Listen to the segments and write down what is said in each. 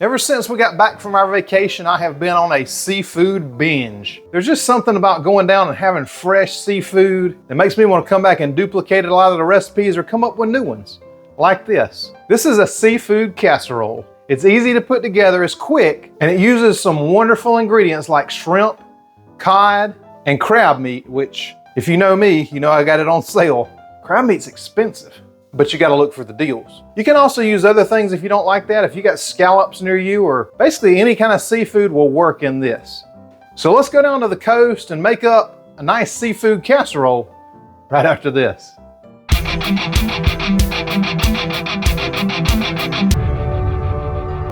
Ever since we got back from our vacation, I have been on a seafood binge. There's just something about going down and having fresh seafood that makes me want to come back and duplicate a lot of the recipes or come up with new ones, like this. This is a seafood casserole. It's easy to put together, it's quick, and it uses some wonderful ingredients like shrimp, cod, and crab meat, which, if you know me, you know I got it on sale. Crab meat's expensive, but you gotta look for the deals. You can also use other things if you don't like that. If you got scallops near you, or basically any kind of seafood will work in this. So let's go down to the coast and make up a nice seafood casserole right after this.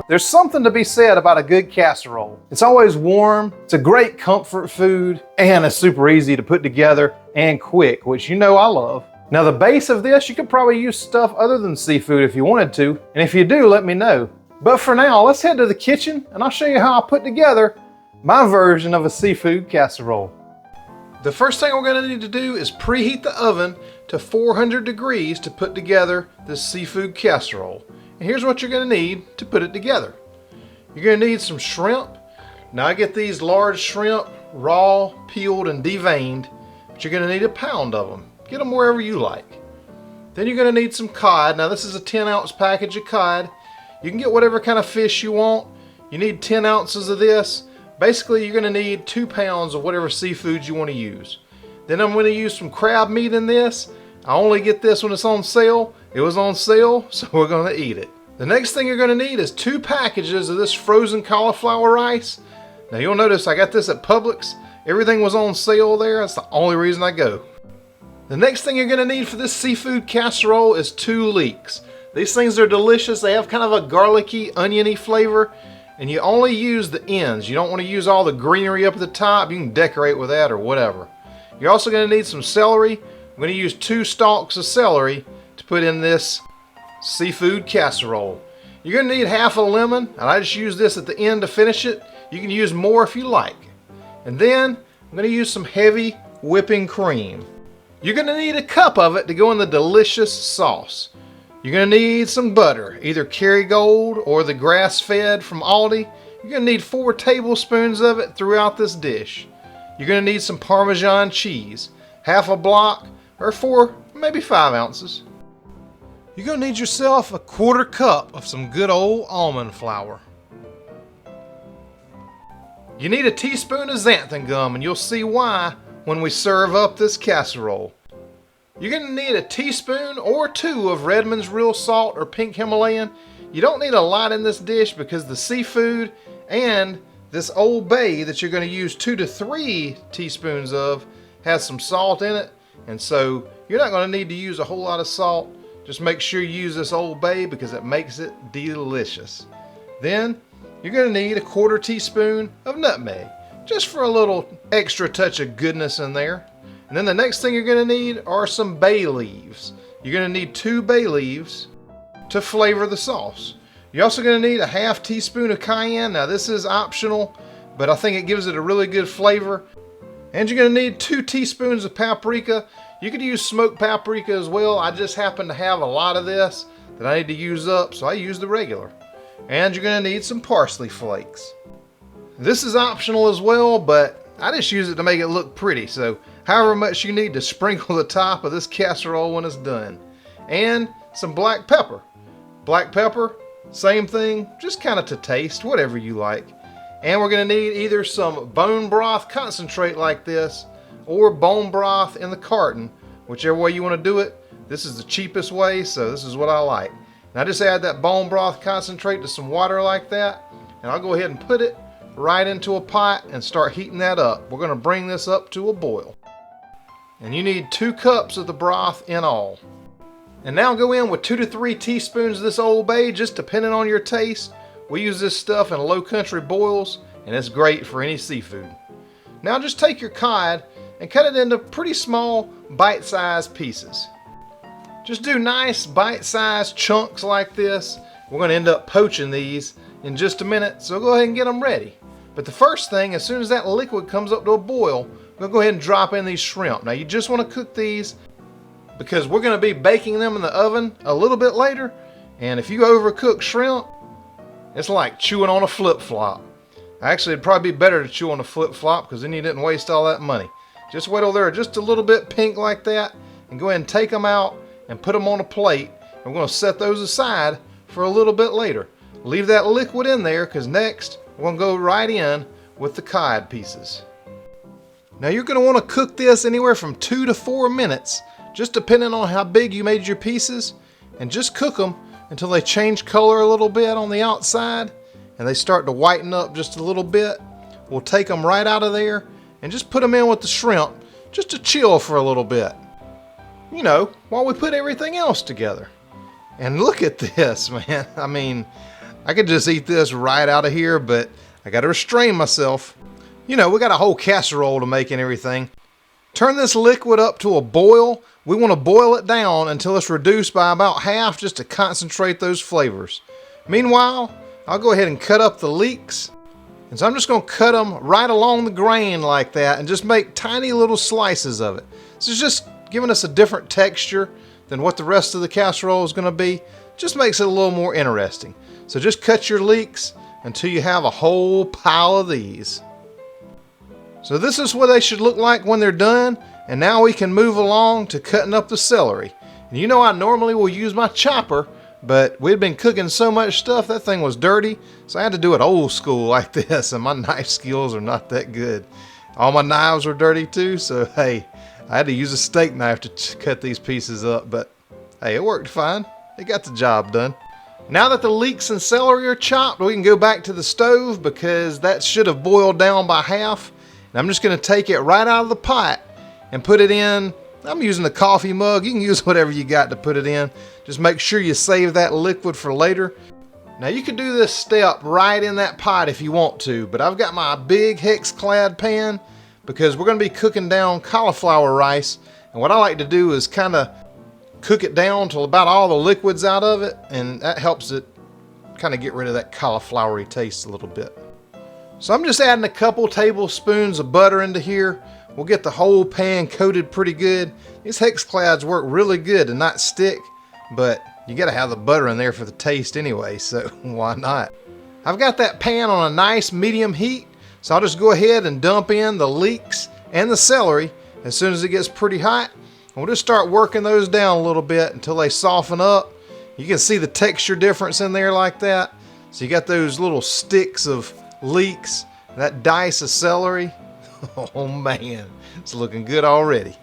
There's something to be said about a good casserole. It's always warm, it's a great comfort food, and it's super easy to put together and quick, which you know I love. Now the base of this, you could probably use stuff other than seafood if you wanted to, and if you do, let me know. But for now, let's head to the kitchen and I'll show you how I put together my version of a seafood casserole. The first thing we're gonna need to do is preheat the oven to 400 degrees to put together this seafood casserole. And here's what you're gonna need to put it together. You're gonna need some shrimp. Now I get these large shrimp, raw, peeled, and deveined, but you're gonna need a pound of them. Get them wherever you like. Then you're gonna need some cod. Now this is a 10-ounce package of cod. You can get whatever kind of fish you want. You need 10 ounces of this. Basically, you're gonna need 2 pounds of whatever seafood you wanna use. Then I'm gonna use some crab meat in this. I only get this when it's on sale. It was on sale, so we're gonna eat it. The next thing you're gonna need is 2 packages of this frozen cauliflower rice. Now you'll notice I got this at Publix. Everything was on sale there. That's the only reason I go. The next thing you're gonna need for this seafood casserole is 2 leeks. These things are delicious. They have kind of a garlicky, oniony flavor, and you only use the ends. You don't wanna use all the greenery up at the top. You can decorate with that or whatever. You're also gonna need some celery. I'm gonna use 2 stalks of celery to put in this seafood casserole. You're gonna need half a lemon, and I just use this at the end to finish it. You can use more if you like. And then I'm gonna use some heavy whipping cream. You're gonna need a cup of it to go in the delicious sauce. You're gonna need some butter, either Kerrygold or the grass-fed from Aldi. You're gonna need 4 tablespoons of it throughout this dish. You're gonna need some Parmesan cheese, half a block, or 4, maybe 5 ounces. You're gonna need yourself a 1/4 cup of some good old almond flour. You need a teaspoon of xanthan gum, and you'll see why when we serve up this casserole. You're gonna need a teaspoon or 2 of Redmond's Real Salt or Pink Himalayan. You don't need a lot in this dish because the seafood and this Old Bay that you're gonna use 2 to 3 teaspoons of has some salt in it. And so you're not going to need to use a whole lot of salt. Just make sure you use this Old Bay because it makes it delicious. Then you're going to need a 1/4 teaspoon of nutmeg, just for a little extra touch of goodness in there. And then the next thing you're going to need are some bay leaves. You're going to need 2 bay leaves to flavor the sauce. You're also going to need a 1/2 teaspoon of cayenne. Now this is optional, but I think it gives it a really good flavor. And you're going to need 2 teaspoons of paprika. You could use smoked paprika as well. I just happen to have a lot of this that I need to use up, so I use the regular. And you're going to need some parsley flakes. This is optional as well, but I just use it to make it look pretty. So however much you need to sprinkle the top of this casserole when it's done. And some black pepper. Black pepper, same thing, just kind of to taste, whatever you like. And we're going to need either some bone broth concentrate like this or bone broth in the carton, whichever way you want to do it. This is the cheapest way, so this is what I like. And I just add that bone broth concentrate to some water like that, and I'll go ahead and put it right into a pot and start heating that up. We're going to bring this up to a boil. And you need 2 cups of the broth in all. And now go in with 2 to 3 teaspoons of this Old Bay, just depending on your taste. We use this stuff in low country boils, and it's great for any seafood. Now just take your cod and cut it into pretty small bite-sized pieces. Just do nice bite-sized chunks like this. We're going to end up poaching these in just a minute, so go ahead and get them ready. But the first thing, as soon as that liquid comes up to a boil, we're going to go ahead and drop in these shrimp. Now you just want to cook these because we're going to be baking them in the oven a little bit later, and if you overcook shrimp, It's like chewing on a flip-flop. Actually, it'd probably be better to chew on a flip-flop because then you didn't waste all that money. Just wait till they're just a little bit pink like that and go ahead and take them out and put them on a plate. And we're going to set those aside for a little bit later. Leave that liquid in there because next we're going to go right in with the cod pieces. Now you're going to want to cook this anywhere from 2 to 4 minutes, just depending on how big you made your pieces, and just cook them until they change color a little bit on the outside and they start to whiten up just a little bit. We'll take them right out of there and just put them in with the shrimp just to chill for a little bit, you know, while we put everything else together. And look at this, man. I mean, I could just eat this right out of here, but I got to restrain myself. You know, we got a whole casserole to make and everything. Turn this liquid up to a boil. We want to boil it down until it's reduced by about half just to concentrate those flavors. Meanwhile, I'll go ahead and cut up the leeks. And so I'm just going to cut them right along the grain like that and just make tiny little slices of it. This is just giving us a different texture than what the rest of the casserole is going to be. Just makes it a little more interesting. So just cut your leeks until you have a whole pile of these. So this is what they should look like when they're done. And now we can move along to cutting up the celery. And you know I normally will use my chopper, but we'd been cooking so much stuff that thing was dirty. So I had to do it old school like this, and my knife skills are not that good. All my knives were dirty too, so hey, I had to use a steak knife to cut these pieces up, but hey, it worked fine. It got the job done. Now that the leeks and celery are chopped, we can go back to the stove because that should have boiled down by half. And I'm just going to take it right out of the pot and put it in. I'm using a coffee mug. You can use whatever you got to put it in. Just make sure you save that liquid for later. Now you can do this step right in that pot if you want to, but I've got my big hex-clad pan because we're going to be cooking down cauliflower rice. And what I like to do is kind of cook it down till about all the liquid's out of it, and that helps it kind of get rid of that cauliflowery taste a little bit. So I'm just adding a couple tablespoons of butter into here. We'll get the whole pan coated pretty good. These hex clads work really good to not stick, but you gotta have the butter in there for the taste anyway, so why not? I've got that pan on a nice medium heat, so I'll just go ahead and dump in the leeks and the celery as soon as it gets pretty hot. And we'll just start working those down a little bit until they soften up. You can see the texture difference in there like that. So you got those little sticks of leeks, that dice of celery. Oh man, it's looking good already.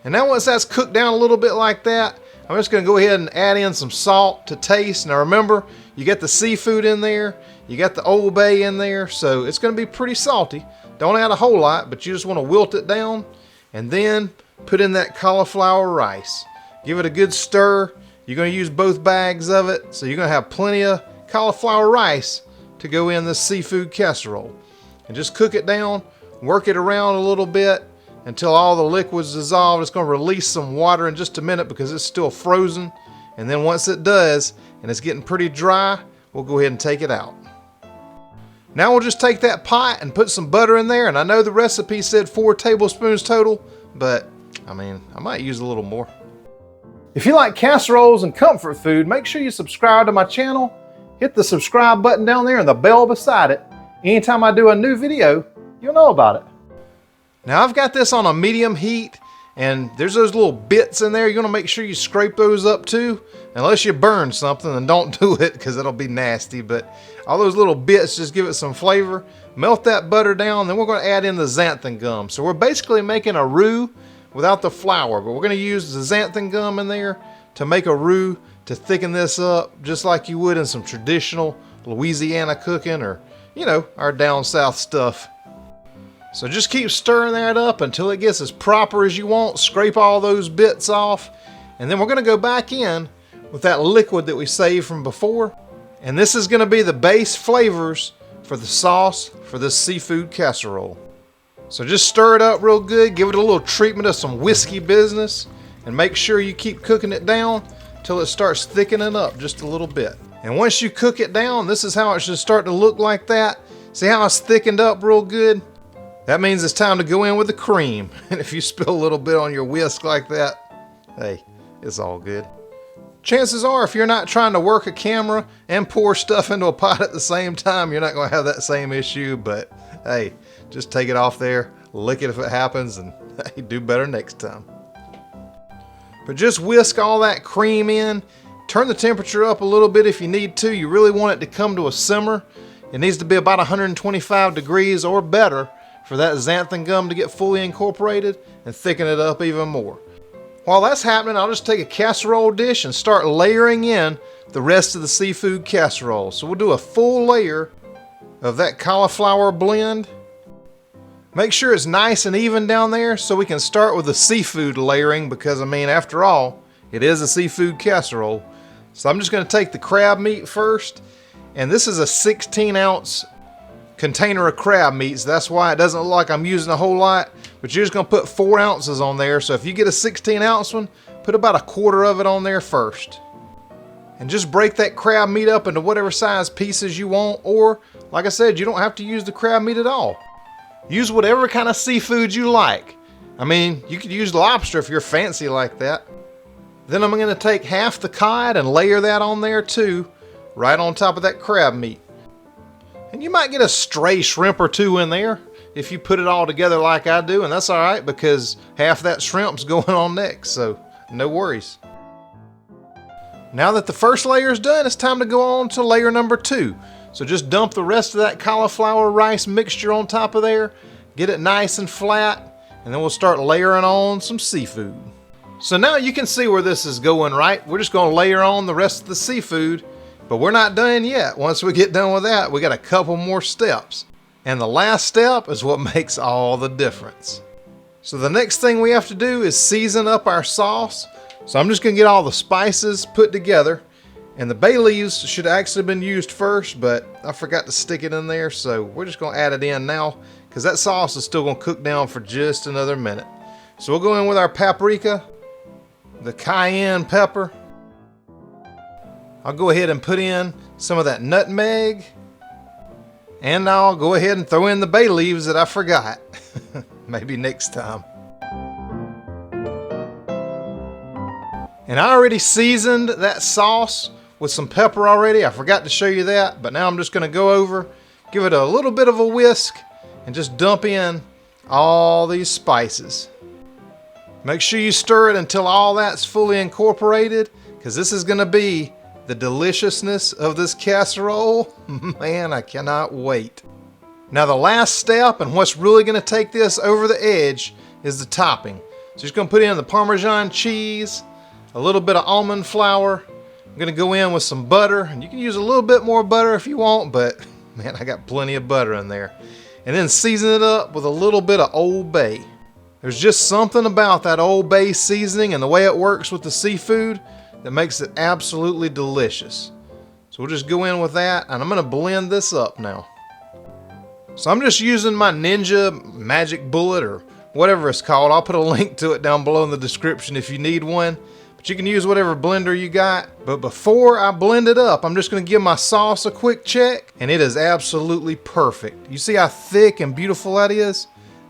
And now once that's cooked down a little bit like that, I'm just going to go ahead and add in some salt to taste. Now remember, you got the seafood in there, you got the Old Bay in there, so it's going to be pretty salty. Don't add a whole lot, but you just want to wilt it down and then put in that cauliflower rice. Give it a good stir. You're going to use both bags of it, so you're going to have plenty of cauliflower rice to go in this seafood casserole. And just cook it down, work it around a little bit until all the liquid's dissolved. It's going to release some water in just a minute because it's still frozen. And then once it does, and it's getting pretty dry, we'll go ahead and take it out. Now we'll just take that pot and put some butter in there. And I know the recipe said 4 tablespoons total, but I mean, I might use a little more. If you like casseroles and comfort food, make sure you subscribe to my channel. Hit the subscribe button down there and the bell beside it. Anytime I do a new video, you'll know about it. Now I've got this on a medium heat, and there's those little bits in there. You're gonna make sure you scrape those up too. Unless you burn something, then don't do it because it'll be nasty. But all those little bits just give it some flavor. Melt that butter down, then we're gonna add in the xanthan gum. So we're basically making a roux without the flour, but we're gonna use the xanthan gum in there to make a roux to thicken this up just like you would in some traditional Louisiana cooking, or you know, our down south stuff. So just keep stirring that up until it gets as proper as you want. Scrape all those bits off, and then we're going to go back in with that liquid that we saved from before, and this is going to be the base flavors for the sauce for this seafood casserole. So just stir it up real good, give it a little treatment of some whiskey business, and make sure you keep cooking it down till it starts thickening up just a little bit. And once you cook it down, this is how it should start to look like that. See how it's thickened up real good? That means it's time to go in with the cream. And if you spill a little bit on your whisk like that, hey, it's all good. Chances are, if you're not trying to work a camera and pour stuff into a pot at the same time, you're not going to have that same issue. But hey, just take it off there, lick it if it happens, and hey, do better next time. But just whisk all that cream in. Turn the temperature up a little bit if you need to. You really want it to come to a simmer. It needs to be about 125 degrees or better for that xanthan gum to get fully incorporated and thicken it up even more. While that's happening, I'll just take a casserole dish and start layering in the rest of the seafood casserole. So we'll do a full layer of that cauliflower blend. Make sure it's nice and even down there so we can start with the seafood layering, because I mean, after all, it is a seafood casserole. So I'm just going to take the crab meat first, and this is a 16-ounce container of crab meats. That's why it doesn't look like I'm using a whole lot, but you're just going to put 4 ounces on there. So if you get a 16-ounce one, put about a quarter of it on there first. And just break that crab meat up into whatever size pieces you want, or like I said, you don't have to use the crab meat at all. Use whatever kind of seafood you like. I mean, you could use lobster if you're fancy like that. Then I'm going to take half the cod and layer that on there too, right on top of that crab meat. And you might get a stray shrimp or two in there if you put it all together like I do, and that's all right because half that shrimp's going on next, so no worries. Now that the first layer is done, it's time to go on to layer number 2. So just dump the rest of that cauliflower rice mixture on top of there, get it nice and flat, and then we'll start layering on some seafood. So now you can see where this is going, right? We're just going to layer on the rest of the seafood, but we're not done yet. Once we get done with that, we got a couple more steps. And the last step is what makes all the difference. So the next thing we have to do is season up our sauce. So I'm just going to get all the spices put together. And the bay leaves should actually have been used first, but I forgot to stick it in there. So we're just going to add it in now because that sauce is still going to cook down for just another minute. So we'll go in with our paprika, the cayenne pepper. I'll go ahead and put in some of that nutmeg. And I'll go ahead and throw in the bay leaves that I forgot. Maybe next time. And I already seasoned that sauce with some pepper already. I forgot to show you that, but now I'm just going to go over, give it a little bit of a whisk, and just dump in all these spices. Make sure you stir it until all that's fully incorporated, because this is going to be the deliciousness of this casserole. Man, I cannot wait. Now the last step, and what's really going to take this over the edge, is the topping. So just going to put in the Parmesan cheese, a little bit of almond flour. I'm going to go in with some butter, and you can use a little bit more butter if you want, but man, I got plenty of butter in there. And then season it up with a little bit of Old Bay. There's just something about that Old Bay seasoning and the way it works with the seafood that makes it absolutely delicious. So we'll just go in with that, and I'm going to blend this up now. So I'm just using my Ninja Magic Bullet or whatever it's called. I'll put a link to it down below in the description if you need one. But you can use whatever blender you got. But before I blend it up, I'm just going to give my sauce a quick check, and it is absolutely perfect. You see how thick and beautiful that is?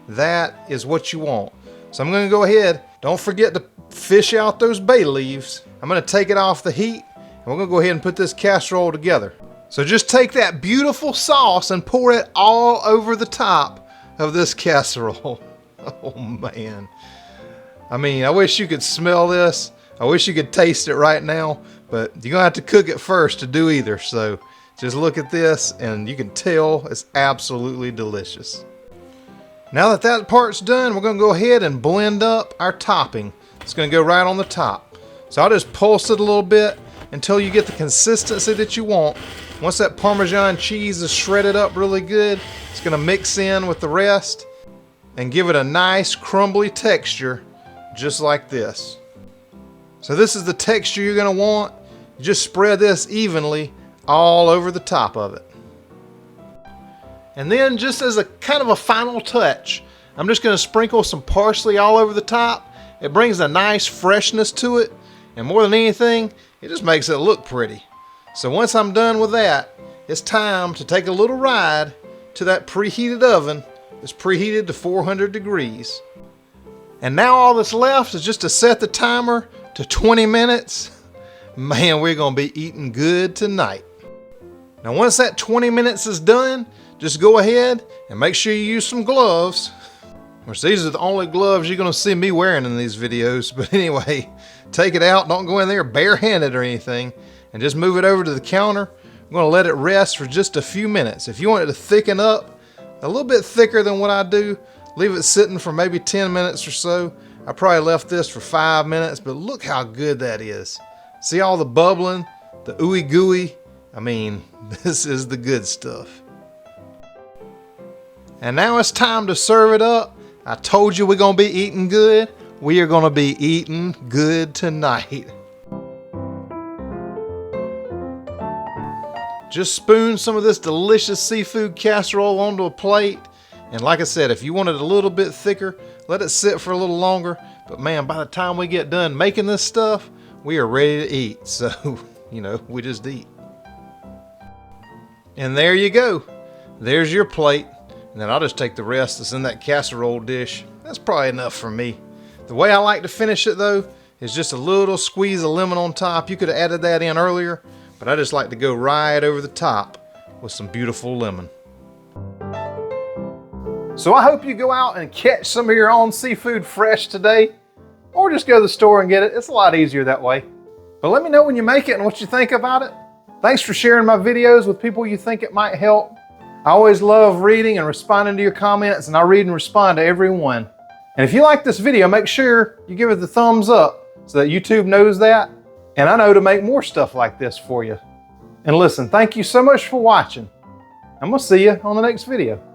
That is what you want. So I'm going to go ahead. Don't forget to fish out those bay leaves. I'm going to take it off the heat, and we're going to go ahead and put this casserole together. So just take that beautiful sauce and pour it all over the top of this casserole. Oh man. I mean, I wish you could smell this. I wish you could taste it right now, but you're going to have to cook it first to do either. So just look at this, and you can tell it's absolutely delicious. Now that that part's done, we're going to go ahead and blend up our topping. It's going to go right on the top. So I'll just pulse it a little bit until you get the consistency that you want. Once that Parmesan cheese is shredded up really good, it's going to mix in with the rest and give it a nice crumbly texture, just like this. So this is the texture you're going to want. You just spread this evenly all over the top of it. And then just as a kind of a final touch, I'm just going to sprinkle some parsley all over the top. It brings a nice freshness to it, and more than anything, it just makes it look pretty. So once I'm done with that, it's time to take a little ride to that preheated oven. It's preheated to 400 degrees. And now all that's left is just to set the timer to 20 minutes. man, we're gonna be eating good tonight. Now once that 20 minutes is done, just go ahead and make sure you use some gloves. Of course, these are the only gloves you're gonna see me wearing in these videos, but anyway, take it out, don't go in there barehanded or anything, and just move it over to the counter. I'm gonna let it rest for just a few minutes. If you want it to thicken up a little bit thicker than what I do, leave it sitting for maybe 10 minutes or so. I probably left this for 5 minutes, but look how good that is. See all the bubbling, the ooey gooey? I mean, this is the good stuff. And now it's time to serve it up. I told you we're gonna be eating good. We are gonna be eating good tonight. Just spoon some of this delicious seafood casserole onto a plate. And like I said, if you want it a little bit thicker, let it sit for a little longer. But man, by the time we get done making this stuff, we are ready to eat. So, you know, we just eat. And there you go. There's your plate. And then I'll just take the rest that's in that casserole dish. That's probably enough for me. The way I like to finish it though, is just a little squeeze of lemon on top. You could have added that in earlier, but I just like to go right over the top with some beautiful lemon. So I hope you go out and catch some of your own seafood fresh today, or just go to the store and get it. It's a lot easier that way. But let me know when you make it and what you think about it. Thanks for sharing my videos with people you think it might help. I always love reading and responding to your comments, and I read and respond to every one. And if you like this video, make sure you give it the thumbs up so that YouTube knows that, and I know to make more stuff like this for you. And listen, thank you so much for watching. I'm gonna see you on the next video.